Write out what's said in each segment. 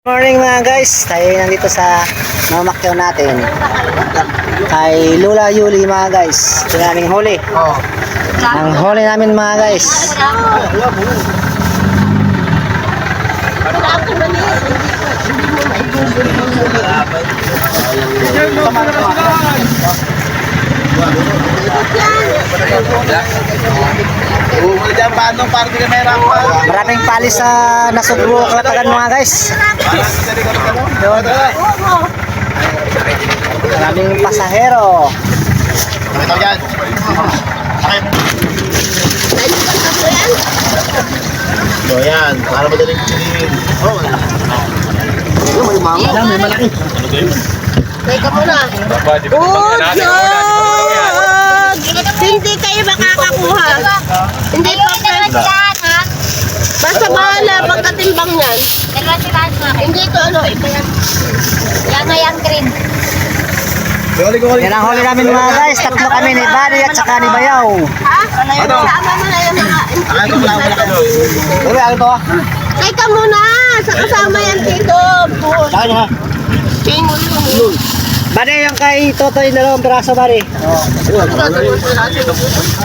Morning mga guys, tayo nandito sa mamakyaw natin kay Lola Yuli mga guys. Ito naming huli. Ang huli namin mga guys. Maraming palis sa Nasugbo Kalatagan mga guys. Maraming pasahero. So yan, para madaling piliin. May mama. May malaki. Teka muna. Hindi kayo makakakuha. Hindi pa basta bahala pagkatimbang yan. Hindi ito ano. Yang green. Yan ang huli namin mga guys. Tatlo kami ni Buddy at saka ni Bayaw. Ha? Sama mo na yung mga Teka muna. Sa kasama yan dito. Tingol yung Buddy, yung kay Totoy dalawang piraso Buddy.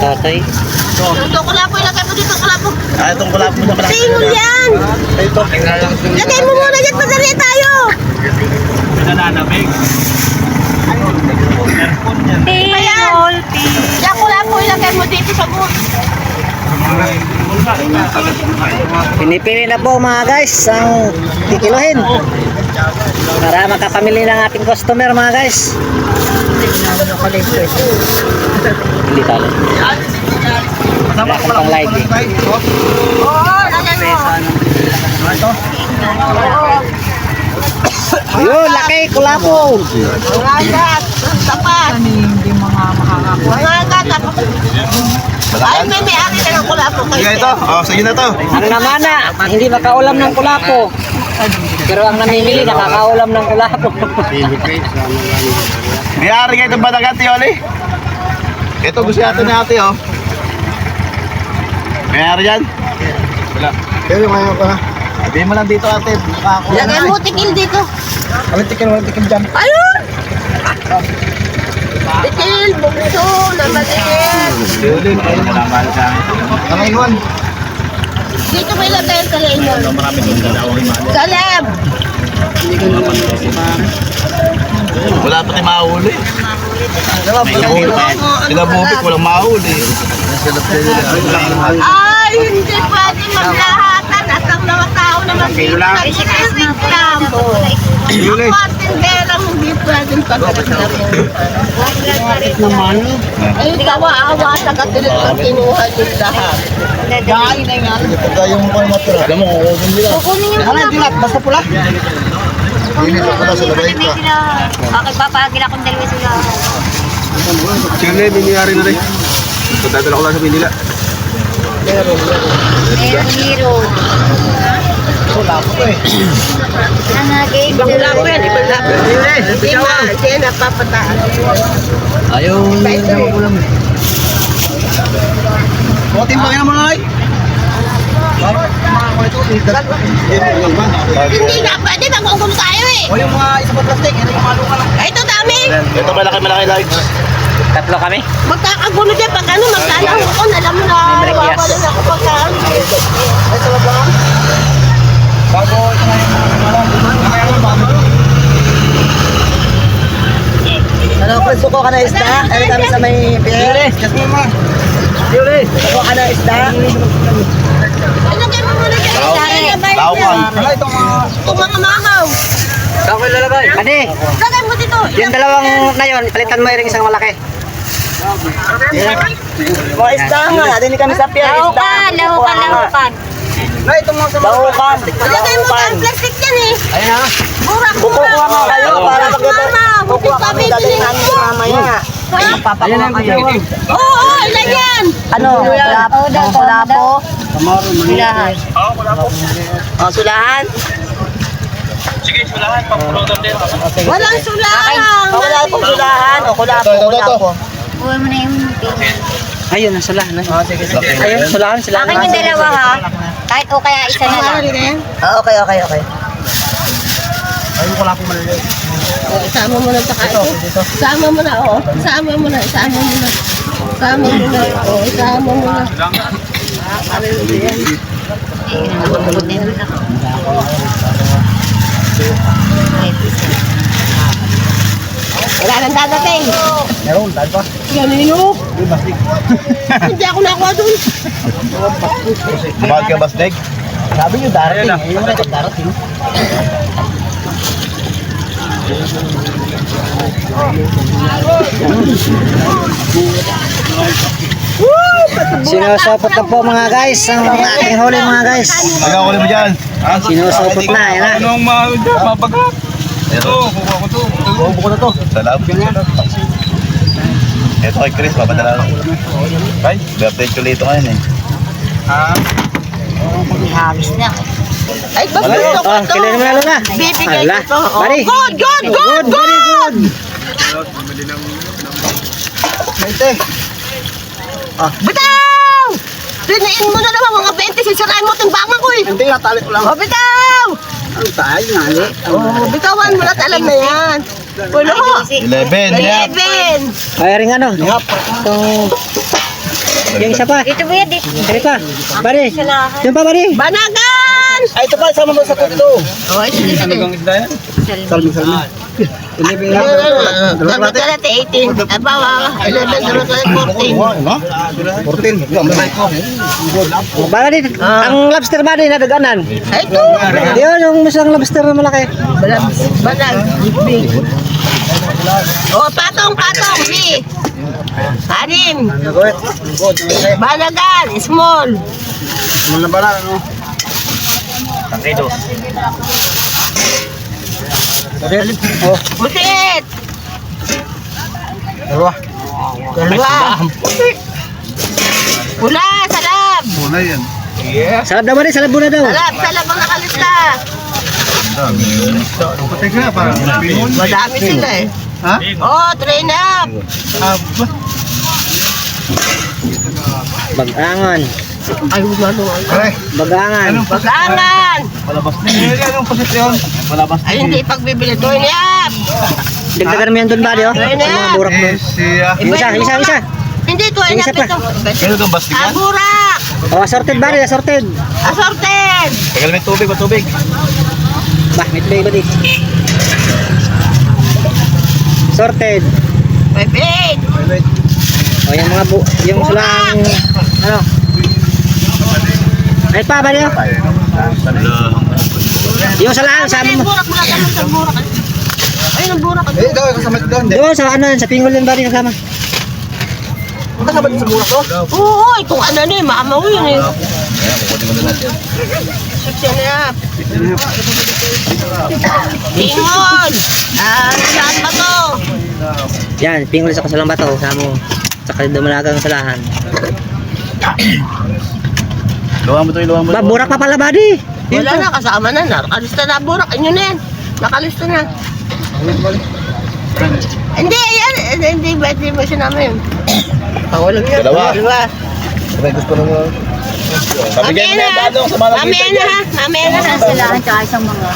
Totoy. Ito kulapo, ilagay mo dito kulapo. Itong kulap mo na malaki. Tingol yan. Lagay mo muna dyan, madali tayo. Nananamig. Tingol, yan kulapo, ilagay mo dito sa buwan. Pinipili na po mga guys ang kikiluhin para makapamili ng ating customer mga guys. Hindi talo. Wala ko pang live eh. Oo, lagay mo. Ayun, laki, kulapo. Mangagat, tapat. Hindi mga makakakuha. Mangagat, tapat. Ay, may ari ka ng kulapo kayo. Sige ito. Sige na to. Ang namana, hindi makaulam ng kulapo. Pero ang namimili, nakakaulam ng kulapo. May ari nga itong badagat, Yoli. Ito gusto natin ni ate, oh. May ari yan? Wala. Kaya yung pa na. Sabihin mo lang dito, ate. Lagay mo tikil dito. Walang tikil dyan. Ayun! Tikil, bukso, na maliit. Yoli, ayun na naman siya. Kalayuan. Dito may lagay ang kalayuan. Marami doon dalawang imali. Galeb! Wala pa tayo mahuli. Sila bubik, walang mahuli. Ay, hindi pwede maglahatan at ang mga tao naman dito nag-reklamo. Ang patinderang hindi pwedeng pagkakasama. Ay, kawa-awa sa katilit ang kinuha niyo lahat. Dahil na nga. Pagka yung motor, alam mo, kukunin nila. Kukunin yung pula. Basta pula. Hindi na pala sa labay pa. Bakit papagila kong dalawa sila? Sige, biniyari na rin. Patadala ko lang sa Manila. Hero. Wala ko eh. Nanagay. Wala ko yan. Hindi na. Siya napapataan. Ayaw na magulam eh. Bukatin pa kaya mga ay? Hindi na pwede. Magugulo tayo eh. O yung mga isang plastic, ito yung maluka lang. Ay, ito dami. Ito malaki light. Tatlo kami. Magkakagulo dyan pag ano, magkalaho ko. Alam mo na. Marikias. Nawawalan ako pagka. Ay, sa labang. Bago ito na yung Ano, Fred, suko ka na isda? Ano kami sa may piere? Suko ka na isda? Ilagay mo muna dyan. Lawan. Itong mga mamaw. Saan ko ilalagay? Ade, Lagay mo dito. yung dalawang na yun, palitan mo yung isang malaki. Mga isda nga, din kami sa pier. Lahukan. Ay, itong mga lahukan. Lagay mo ang plastic yan eh. Ayun na. Kukuha nga kayo para kukuha kami dadalhin namin si mamaya. Papakuha kayo. Oo, ilan yan? Ano? Kulapo? Sulahan. Oh, sulahan? Sige, sulahan. Pang-program din. Walang sulahan. Wala pong sulahan. O, kulapo. Buhay mo na yung Ayun, sulahan na. Ayun, sulahan. Akin yung dalawa ha. Kahit o kaya isa na lang. Okay. Ayun ko lang po maliliit. Isama mo na sa kaito. Isama mo na, oh. Isama mo na, isama mo na. Isama mo na, oh. Isama mo na. Wala nang dadating. Meron, dahil pa. Ganino. Hindi ako nakuha dun. Bumag ka, Basdeg? Sabi nyo darating. Ayun mo na ito darating. Sinusupot na po mga guys ang ating huli mga guys. Ayaw ko mo dyan. Sinusupot na, yan na. Anong mabagat? Ito, kukuha ko to. Kukuha ko na to. Salab. Ito kay Chris, papadala ko. Ay, birthday ko lito ngayon eh. Habis na. Ay, basta Oh, ito ko to. kailan mo lalo na? Bibigay Ala, ko to. Oh, bari. good, good, good, Very good. good. Bitaw! Pinain mo na naman mga 20. Sisirain mo timbangan ko eh. Hindi, natali ko lang. Oh, bitaw! Ang tayo nga eh. Oh, bitawan mo na alam na yan. Pulo ho. 11, yeah. 11. Kaya rin ano? Itong... Yung isa pa. Ito mo yan, dito. Dali pa. Bari. Yung pa, Bari. Banagan! Ay, ito pa. Sama mo sa kuto. Oh, ito dito. Salmi. Dalawa ka natin 18. Abawa, 11, dalawa ka natin 14. 14. Bari, ang lobster ba din nadaganan? Ay, ito. Yun, yung isang lobster na malaki. Banag. Big. Oh, patong. B. Kanim. Banagan, small. Muna ba na, ano? Tangido. Butit. Dalawa. Pula, salab. Muna yan. Salab daw, Bari. Salab muna daw. Salab ang nakalista. Patay ka, parang pingon. Madami sila eh. Ha? Oh, train up. Bagangan. Ay, ano. Pare. Bagangan. Bagangan. Palabas na. Anong posisyon? Palabas na. Ay, hindi pagbibili. Train up. Dagdagan mo yan doon, Bari. Oh. Ang mga burak doon. Siya. Isa. Hindi, train Isa up pa. ito. Kaya itong bastigan? Burak. Oh, assorted, Bari. Assorted. Assorted. Tagal may tubig, matubig. Bah, may tubig ba di? Sorted. 5-8. O, yung mga yung sulang, ano? Ay pa, Bari. Oh. Yung sulang, sabi mo. Burak mo lang sa burak. Ayun ang burak. Eh, daw, kasama ito doon. Doon sa ano, sa pingol yun, Bari, kasama. Kasama ito sa burak ko? Oo, itong ano na eh. Maamaw yun eh. Section up. Pingon. Saan ba to? Yan, pingol sa kasalang bato, kasama mo. Saka dumalagang salahan. Luwa mo ito, luwa mo. Ba, burak pa pala, Bari. Wala na, kasama na. Nakalista na burak. Inyo na yan. Nakalista na. Hindi, yan. Hindi, hindi mo siya namin. Pawalang yan. Dalawa. Dalawa. Sabay gusto na mo. Mamaya na ha. Mamaya na ha. Mamaya na ha. Sila at saka isang mga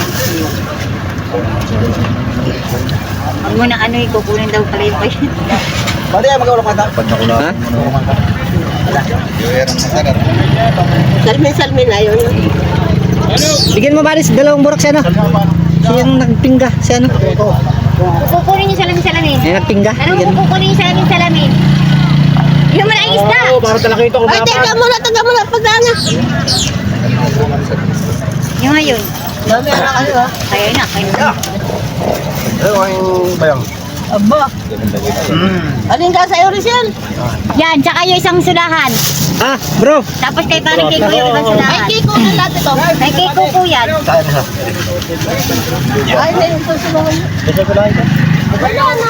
huwag mo na ano kukunin daw pala yung payin. Pwede yan, mag-aulok ka ta? Pwede ako na. Ha? Salmin na yun. Bigyan mo, Bari, dalawang burak siya, no? Siyang nagpingga, siya, no? Kukunin yung salamin-salamin. Yung nagpingga. Anong Bigyan mo. kukunin yung salamin-salamin? Yung malaking isda. Para talaga ito. Ay, teka muna. Pagdana. Yung ngayon. Mamaya na kayo ha. Kaya na, kaya na. Ano yung bayang? Aba. Alin ka sa'yo, Rizal? Yan, tsaka yung isang sulahan. Ah, bro. Tapos kay parang Kiko yung ibang Ay, sulahan. Kiko na lahat ito. Kay Kiko po yan. Ay, na yung susunod. Gusto ko lang ito. Wala na.